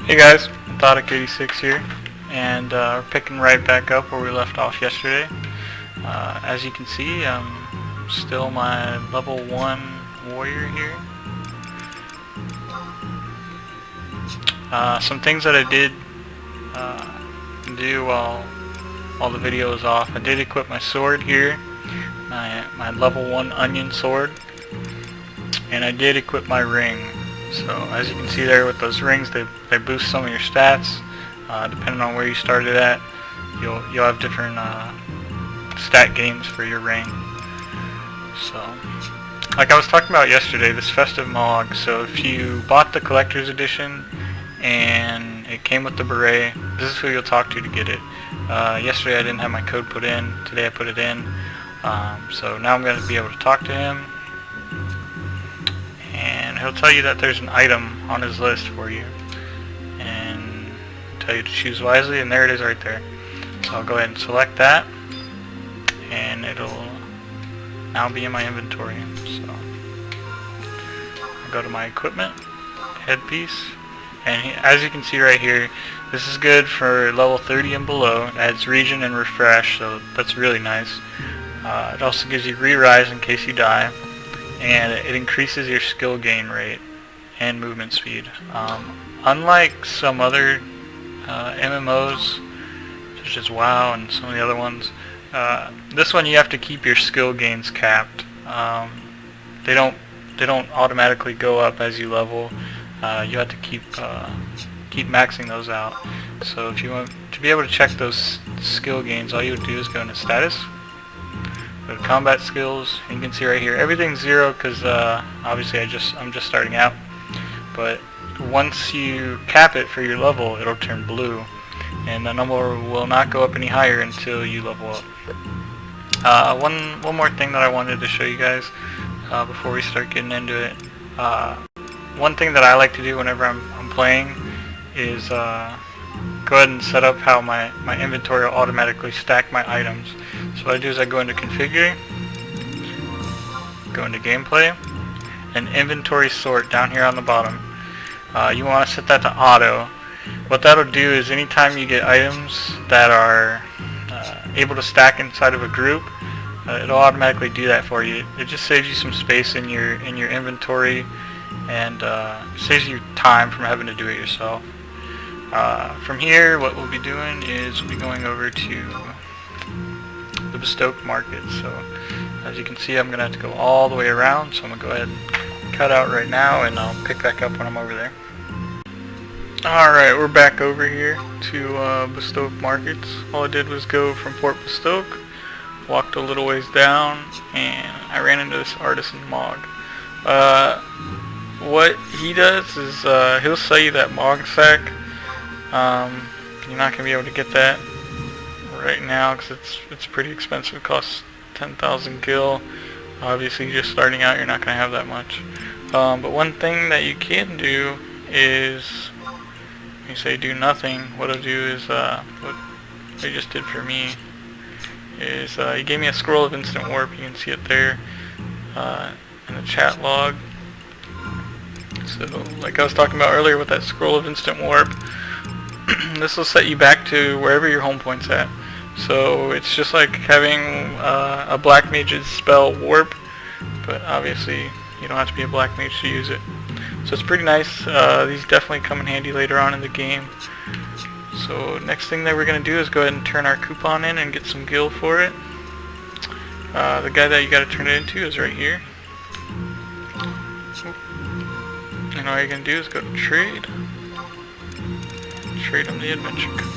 Hey guys, Methodic86 here, and we're picking right back up where we left off yesterday. As you can see, I'm still my level 1 warrior here. Some things that I did do while the video was off. I did equip my sword here, my level 1 onion sword, and I did equip my ring. So as you can see there with those rings, they boost some of your stats. Depending on where you started at, you'll have different stat gains for your ring. So, like I was talking about yesterday, this festive MOG. So if you bought the collector's edition and it came with the beret, this is who you'll talk to get it. Yesterday I didn't have my code put in. Today I put it in. So now I'm going to be able to talk to him. And he'll tell you that there's an item on his list for you, and tell you to choose wisely, and there it is right there. So I'll go ahead and select that, and it'll now be in my inventory. So I'll go to my equipment, headpiece, and as you can see right here, this is good for level 30 and below. It adds regen and refresh, so that's really nice. It also gives you re-rise in case you die, and it increases your skill gain rate and movement speed. Unlike some other MMOs, such as WoW and some of the other ones, this one you have to keep your skill gains capped. They don't automatically go up as you level. You have to keep maxing those out. So if you want to be able to check those skill gains, all you would do is go into status, go to combat skills, and you can see right here everything's 0 because obviously I'm just starting out. But once you cap it for your level, it'll turn blue, and the number will not go up any higher until you level up. One more thing that I wanted to show you guys before we start getting into it. One thing that I like to do whenever I'm playing is go ahead and set up how my inventory will automatically stack my items. So what I do is I go into configure, go into gameplay, and inventory sort down here on the bottom. You want to set that to auto. What that'll do is anytime you get items that are able to stack inside of a group, it'll automatically do that for you. It just saves you some space in your inventory, and saves you time from having to do it yourself. From here, what we'll be doing is we'll be going over to the bestowed market. So as you can see, I'm gonna have to go all the way around, so I'm gonna go ahead and cut out right now, and I'll pick back up when I'm over there. Alright, we're back over here to bestowed markets. All I did was go from Fort Bestoke, walked a little ways down, and I ran into this artisan MOG. What he does is he'll sell you that MOG sack. You're not gonna be able to get that right now because it's pretty expensive. It costs 10,000 gil. Obviously just starting out, you're not going to have that much. But one thing that you can do is, when you say do nothing, what I'll do is, what they just did for me is, he gave me a scroll of instant warp. You can see it there in the chat log. So like I was talking about earlier with that scroll of instant warp, this will set you back to wherever your home point's at. So it's just like having a black mage's spell warp, but obviously you don't have to be a black mage to use it. So it's pretty nice. These definitely come in handy later on in the game. So next thing that we're going to do is go ahead and turn our coupon in and get some gil for it. The guy that you got to turn it into is right here. And all you're going to do is go to trade. Trade him the adventure coupon.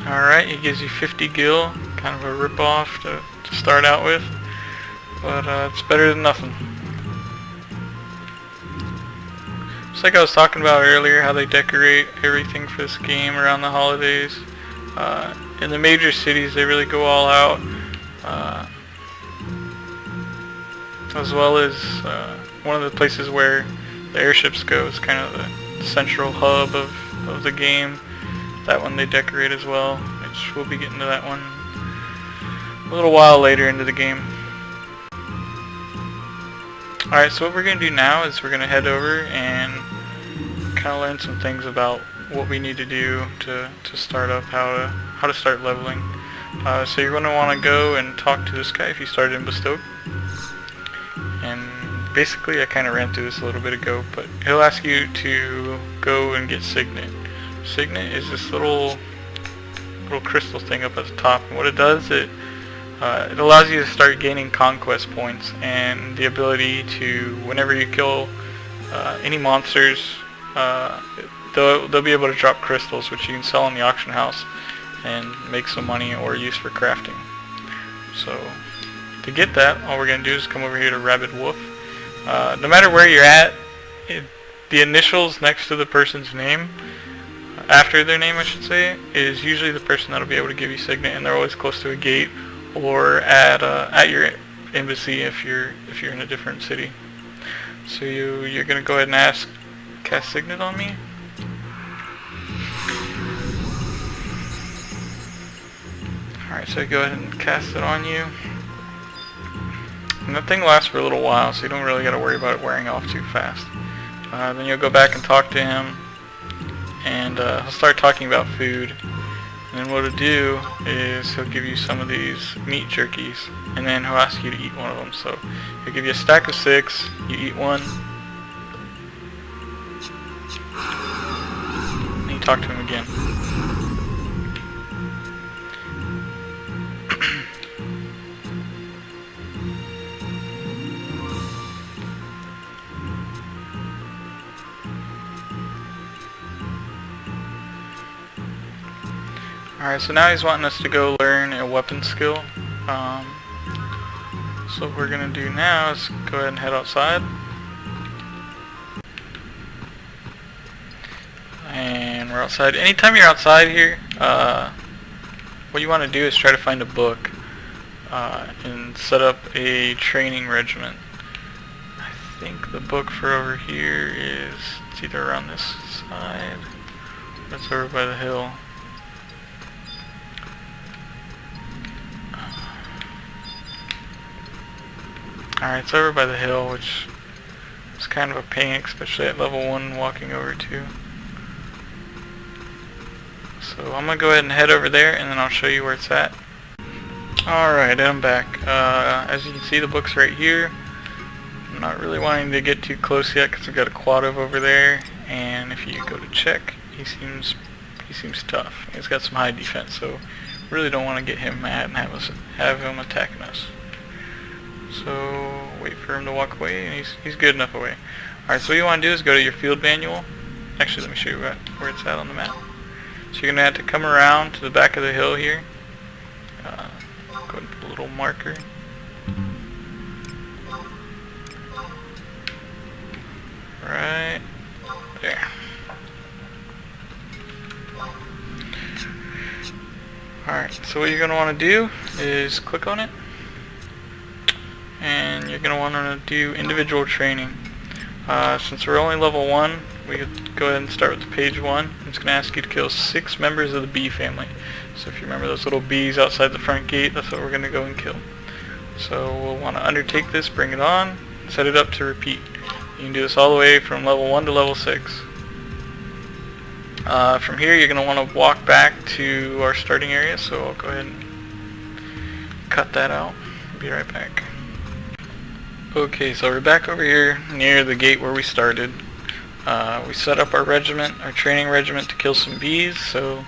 Alright, he gives you 50 gil, kind of a rip-off to start out with, but it's better than nothing. Just like I was talking about earlier, how they decorate everything for this game around the holidays. In the major cities, they really go all out, as well as one of the places where the airships go is kind of the central hub of the game. That one they decorate as well, which we'll be getting to that one a little while later into the game. Alright, so what we're going to do now is we're going to head over and kind of learn some things about what we need to do to start up, how to start leveling. So you're going to want to go and talk to this guy if you started in Bestoke. And basically I kind of ran through this a little bit ago, but he'll ask you to go and get Signet. Signet is this little crystal thing up at the top, and what it does, it allows you to start gaining conquest points and the ability to, whenever you kill any monsters, they'll be able to drop crystals, which you can sell in the auction house and make some money or use for crafting. So to get that, all we're going to do is come over here to Rabid Wolf. No matter where you're at, the initials next to the person's name, after their name I should say, is usually the person that'll be able to give you Signet, and they're always close to a gate or at your embassy if you're in a different city. So you're going to go ahead and cast Signet on me. Alright, so go ahead and cast it on you. And that thing lasts for a little while, so you don't really got to worry about it wearing off too fast. Then you'll go back and talk to him, and he'll start talking about food. And then what he'll do is he'll give you some of these meat jerkies, and then he'll ask you to eat one of them. So he'll give you a stack of 6, you eat one, and you talk to him again. Alright, so now he's wanting us to go learn a weapon skill. So what we're going to do now is go ahead and head outside. And we're outside. Anytime you're outside here, what you want to do is try to find a book and set up a training regiment. I think the book for over here is, it's either around this side, or it's over by the hill. Alright, it's over by the hill, which is kind of a pain, especially at level 1 walking over to. So I'm going to go ahead and head over there, and then I'll show you where it's at. Alright, I'm back. As you can see, the book's right here. I'm not really wanting to get too close yet because I've got a Quadov over there, and if you go to check, he seems tough. He's got some high defense, so really don't want to get him mad and have him attacking us. So wait for him to walk away, and he's good enough away. Alright, so what you want to do is go to your field manual. Actually, let me show you where it's at on the map. So you're going to have to come around to the back of the hill here. Go ahead and put a little marker. Right there. Alright, so what you're going to want to do is click on it. And you're going to want to do individual training. Since we're only level 1, we could go ahead and start with page 1. It's going to ask you to kill 6 members of the bee family. So if you remember those little bees outside the front gate, that's what we're going to go and kill. So we'll want to undertake this, bring it on, set it up to repeat. You can do this all the way from level 1 to level 6. From here you're going to want to walk back to our starting area, so I'll go ahead and cut that out. I'll be right back. Okay, so we're back over here near the gate where we started. We set up our regiment, our training regiment, to kill some bees, so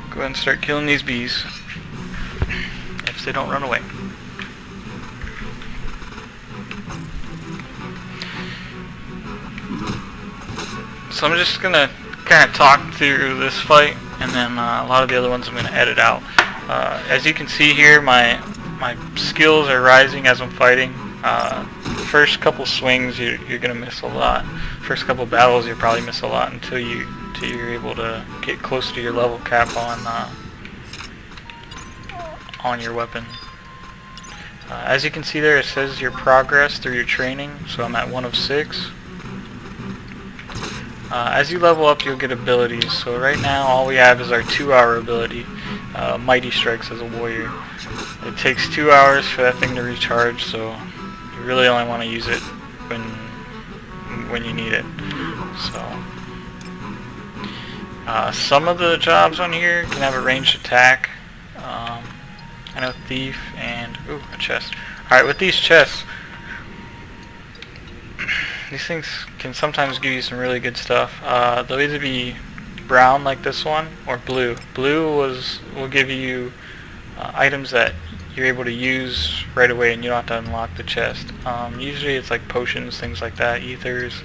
go ahead and start killing these bees if they don't run away. So I'm just gonna kind of talk through this fight, and then a lot of the other ones I'm gonna edit out. As you can see here, my skills are rising as I'm fighting. First couple swings you're gonna miss a lot. First couple battles you'll probably miss a lot until you're able to get close to your level cap on your weapon. As you can see there, it says your progress through your training. So I'm at 1 of 6. As you level up, you'll get abilities. So right now all we have is our 2-hour ability, Mighty Strikes as a warrior. It takes 2 hours for that thing to recharge, so you really only want to use it when you need it. So some of the jobs on here can have a ranged attack. I know thief and ooh, a chest. Alright, with these chests, these things can sometimes give you some really good stuff. They'll either be brown like this one or blue. Blue will give you items that you're able to use right away and you don't have to unlock the chest. Usually it's like potions, things like that, ethers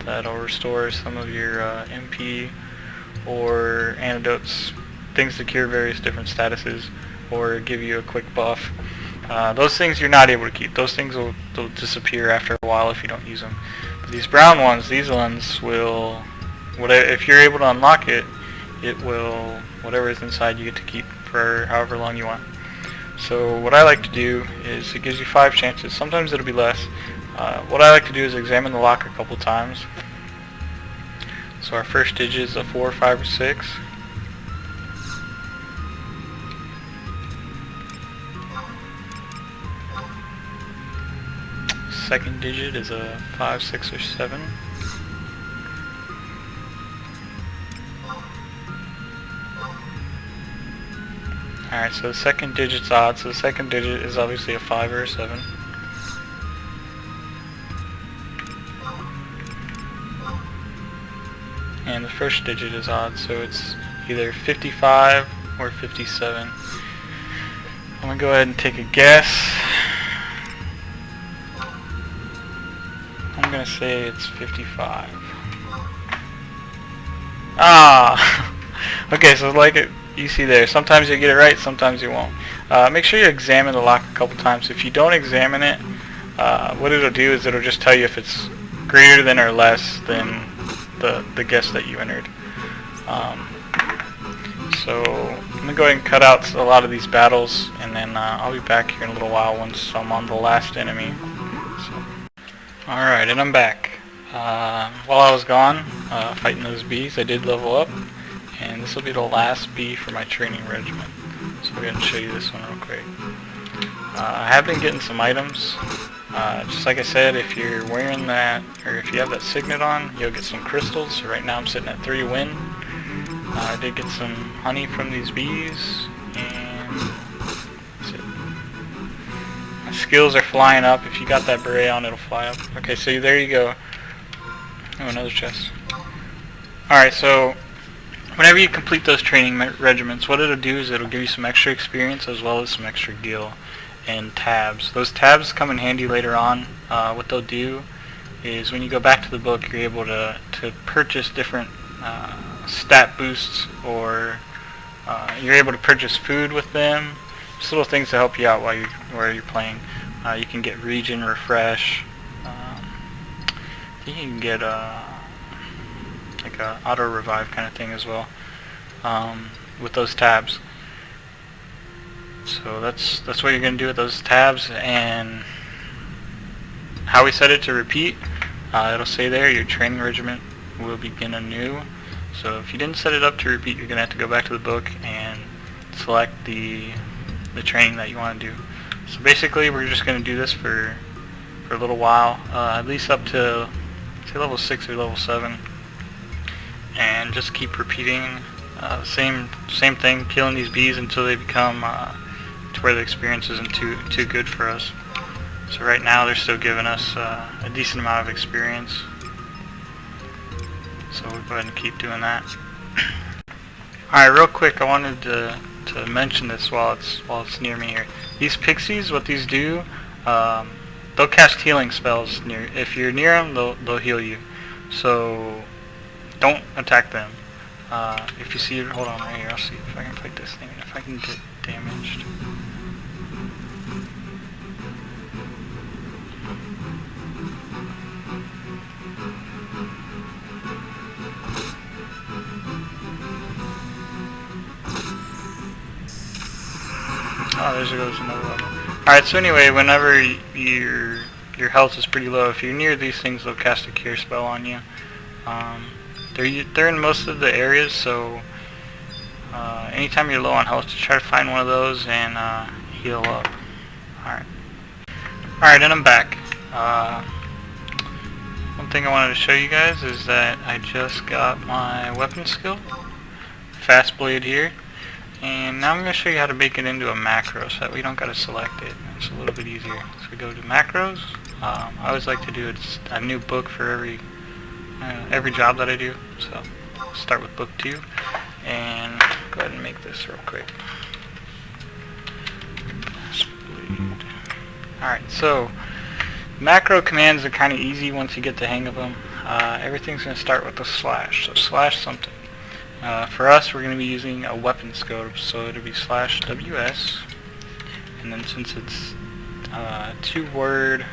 that'll restore some of your MP, or antidotes, things to cure various different statuses or give you a quick buff. Those things you're not able to keep. Those things will disappear after a while if you don't use them. But these brown ones, these ones will, if you're able to unlock it, it will, whatever is inside you get to keep for however long you want. So what I like to do is it gives you 5 chances. Sometimes it'll be less. What I like to do is examine the lock a couple times. So our first digit is a 4, 5, or 6. Second digit is a 5, 6, or 7. Alright, so the second digit's odd, so the second digit is obviously a 5 or a 7. And the first digit is odd, so it's either 55 or 57. I'm going to go ahead and take a guess. I'm going to say it's 55. Ah! Okay, so like you see there, sometimes you get it right, sometimes you won't. Make sure you examine the lock a couple times. If you don't examine it, what it'll do is it'll just tell you if it's greater than or less than the guess that you entered. So I'm going to go ahead and cut out a lot of these battles, and then I'll be back here in a little while once I'm on the last enemy. Alright, and I'm back. While I was gone fighting those bees, I did level up, and this will be the last bee for my training regiment. So I'm going to show you this one real quick. I have been getting some items. Just like I said, if you're wearing that, or if you have that signet on, you'll get some crystals. So right now I'm sitting at 3 win. I did get some honey from these bees, and that's it. My skills are flying up. If you got that beret on, it'll fly up. Okay, so there you go. Oh, another chest. Alright, so whenever you complete those training regiments, what it'll do is it'll give you some extra experience as well as some extra gil and tabs. Those tabs come in handy later on. What they'll do is when you go back to the book, you're able to purchase different stat boosts, or you're able to purchase food with them. Just little things to help you out while you're playing. You can get regen, refresh. You can get like a auto revive kind of thing as well with those tabs. So that's what you're going to do with those tabs. And how we set it to repeat, it'll say there your training regiment will begin anew. So if you didn't set it up to repeat, you're going to have to go back to the book and select the training that you want to do. So basically we're just going to do this for a little while, at least up to say level 6 or level 7, and just keep repeating same thing, killing these bees until they become to where the experience isn't too good for us. So right now they're still giving us a decent amount of experience, so we'll go ahead and keep doing that. Alright, real quick, I wanted to mention this while it's near me here. These pixies, what these do, they'll cast healing spells if you're near them. They'll heal you, so don't attack them. If you see, hold on right here, I'll see if I can fight this thing, if I can get damaged. Oh, there goes another level. Alright, so anyway, whenever your health is pretty low, if you're near these things, they'll cast a cure spell on you. They're in most of the areas, so anytime you're low on health, just try to find one of those and heal up. Alright, and I'm back. thing I wanted to show you guys is that I just got my weapon skill, fast blade here, and now I'm going to show you how to make it into a macro so that we don't got to select it. It's a little bit easier. So we go to macros. I always like to do a new book for every job that I do. So start with book 2 and go ahead and make this real quick. Alright, so macro commands are kind of easy once you get the hang of them. Everything's going to start with a slash, so slash something. For us, we're going to be using a weapon scope, so it'll be slash WS, and then since it's a 2-word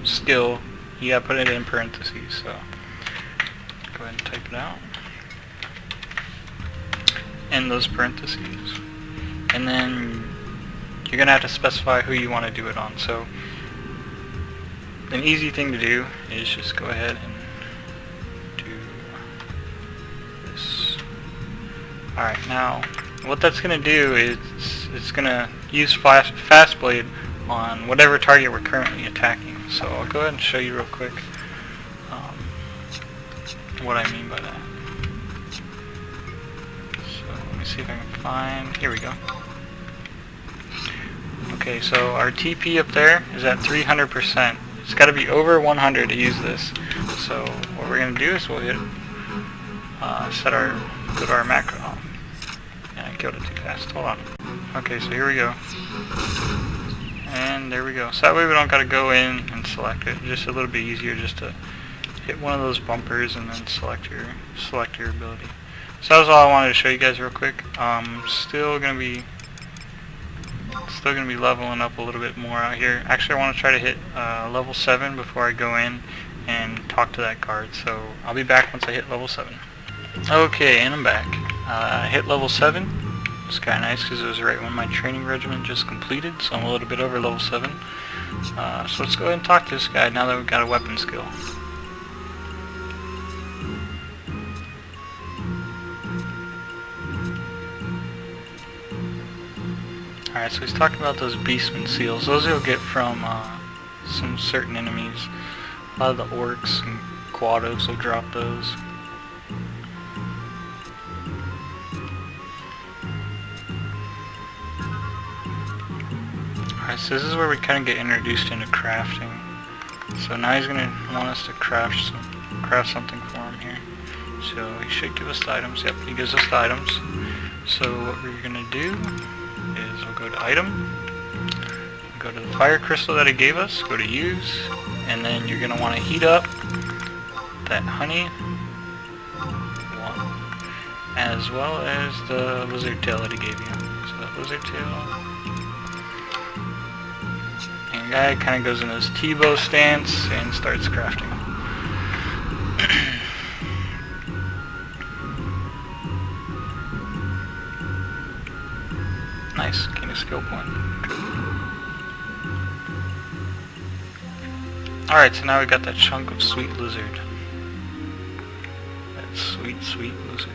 skill, you got to put it in parentheses, so go ahead and type it out. In those parentheses. And then you're going to have to specify who you want to do it on. So an easy thing to do is just go ahead and do this. Alright, now what that's going to do is it's going to use fast blade on whatever target we're currently attacking. So I'll go ahead and show you real quick what I mean by that. So let me see if I can find, here we go. Okay, so our TP up there is at 300%. It's got to be over 100 to use this. So what we're going to do is we'll hit go to our macro. And I killed it too fast. Hold on. Okay, so here we go. And there we go. So that way we don't got to go in and select it. Just a little bit easier just to hit one of those bumpers and then select your ability. So that was all I wanted to show you guys real quick. Still gonna be leveling up a little bit more out here. Actually, I want to try to hit level 7 before I go in and talk to that guard. So I'll be back once I hit level 7. Okay, and I'm back. I hit level 7. It's kind of nice because it was right when my training regiment just completed, so I'm a little bit over level 7. So let's go ahead and talk to this guy now that we've got a weapon skill. Alright, so he's talking about those beastman seals. Those you'll get from some certain enemies. A lot of the orcs and quados will drop those. Alright, so this is where we kind of get introduced into crafting. So now he's going to want us to craft something for him here. So he should give us the items. Yep, he gives us the items. So what we're going to do is we'll go to item, go to the fire crystal that it gave us, go to use, and then you're going to want to heat up that honey one, as well as the lizard tail that it gave you. So that lizard tail, and the guy kind of goes in his T-bow stance and starts crafting. Nice, gain a skill point. Good. Alright, so now we got that chunk of sweet lizard. That sweet, sweet lizard.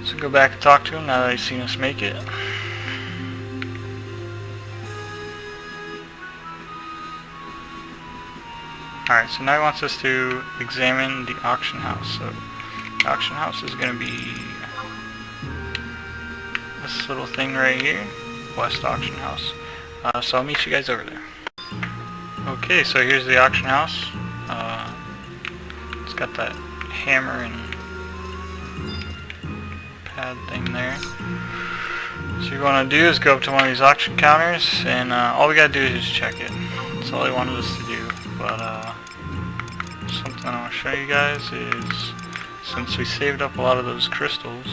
So go back and talk to him now that he's seen us make it. Alright, so now he wants us to examine the auction house. So the auction house is going to be this little thing right here, West Auction House. So I'll meet you guys over there. Okay, so here's the auction house. It's got that hammer and pad thing there. So what you want to do is go up to one of these auction counters, and all we got to do is just check it. That's all he wanted us to do. But something I want to show you guys is, since we saved up a lot of those crystals,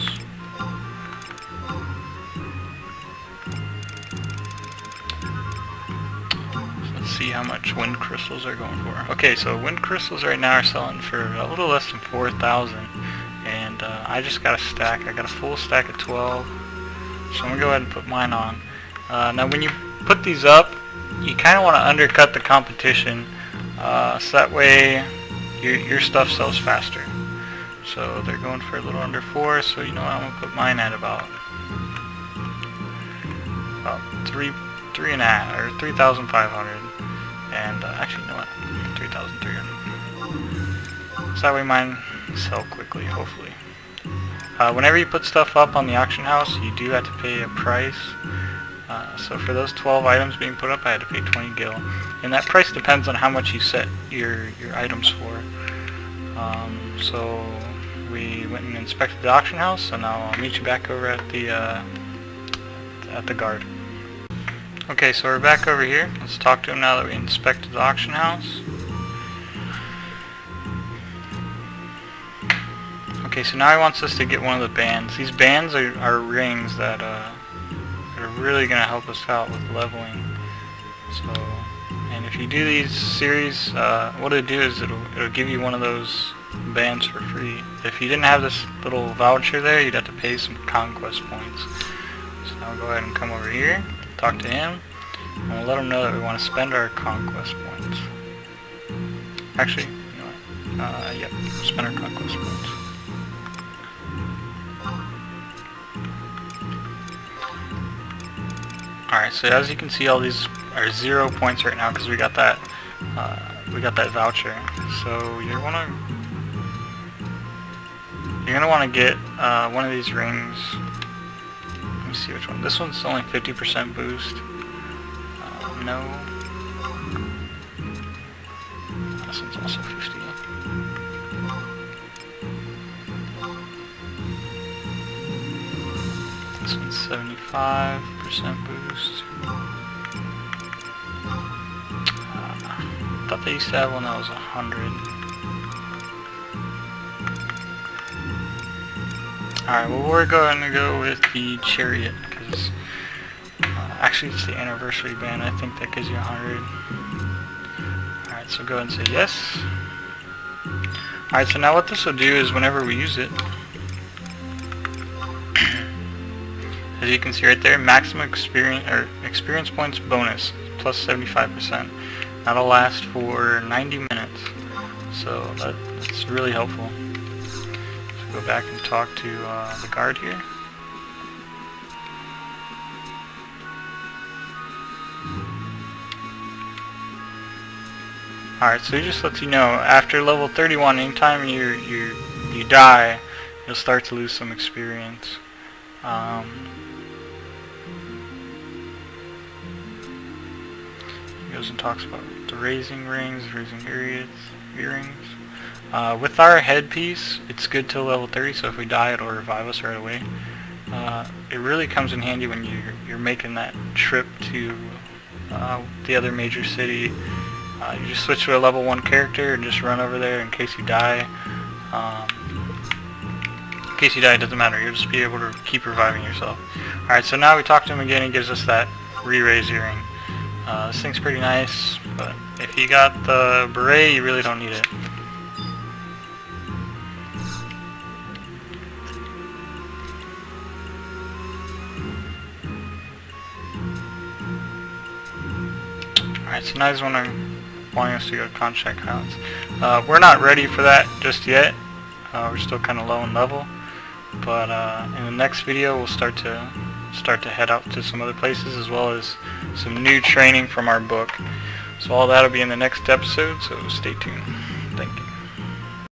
see how much wind crystals are going for. Okay, so wind crystals right now are selling for a little less than 4,000, and I just got a stack. I got a full stack of 12, so I'm gonna go ahead and put mine on. Now when you put these up, you kind of want to undercut the competition, so that way your stuff sells faster. So they're going for a little under 4, so you know what, I'm gonna put mine at about 3,500. And actually, you know what? 3,300. So that way mine sell quickly, hopefully. Whenever you put stuff up on the auction house, you do have to pay a price. So for those 12 items being put up, I had to pay 20 gil. And that price depends on how much you set your items for. So we went and inspected the auction house, and now I'll meet you back over at the guard. Okay, so we're back over here. Let's talk to him now that we inspected the auction house. Okay, so now he wants us to get one of the bands. These bands are rings that are really going to help us out with leveling. So, and if you do these series, what it'll do is it'll give you one of those bands for free. If you didn't have this little voucher there, you'd have to pay some conquest points. So I'll go ahead and come over here, talk to him, and we'll let him know that we want to spend our conquest points. Actually, you know what? Yep, spend our conquest points. Alright, so as you can see, all these are 0 points right now because we got that voucher. So you're gonna want to get one of these rings. Let me see which one. This one's only 50% boost. No. This one's also 50. This one's 75% boost. I thought they used to have one that was 100. Alright, well we're going to go with the chariot because actually it's the anniversary band. I think that gives you 100. Alright, so go ahead and say yes. Alright, so now what this will do is whenever we use it, as you can see right there, maximum experience points bonus plus 75%. That'll last for 90 minutes. So that's really helpful. So go back and talk to the guard here. Alright, so he just lets you know after level 31, anytime you die, you'll start to lose some experience. He goes and talks about the raising rings, raising earrings. With our headpiece, it's good till level 30, so if we die, it'll revive us right away. It really comes in handy when you're making that trip to the other major city. You just switch to a level 1 character and just run over there in case you die. In case you die, it doesn't matter. You'll just be able to keep reviving yourself. Alright, so now we talk to him again. He gives us that re-raise earring. This thing's pretty nice, but if you got the beret, you really don't need it. Alright, so now he's wanting us to go to Contract Highlands. We're not ready for that just yet. We're still kind of low in level, but in the next video we'll start to head out to some other places as well as some new training from our book. So all that'll be in the next episode, so stay tuned.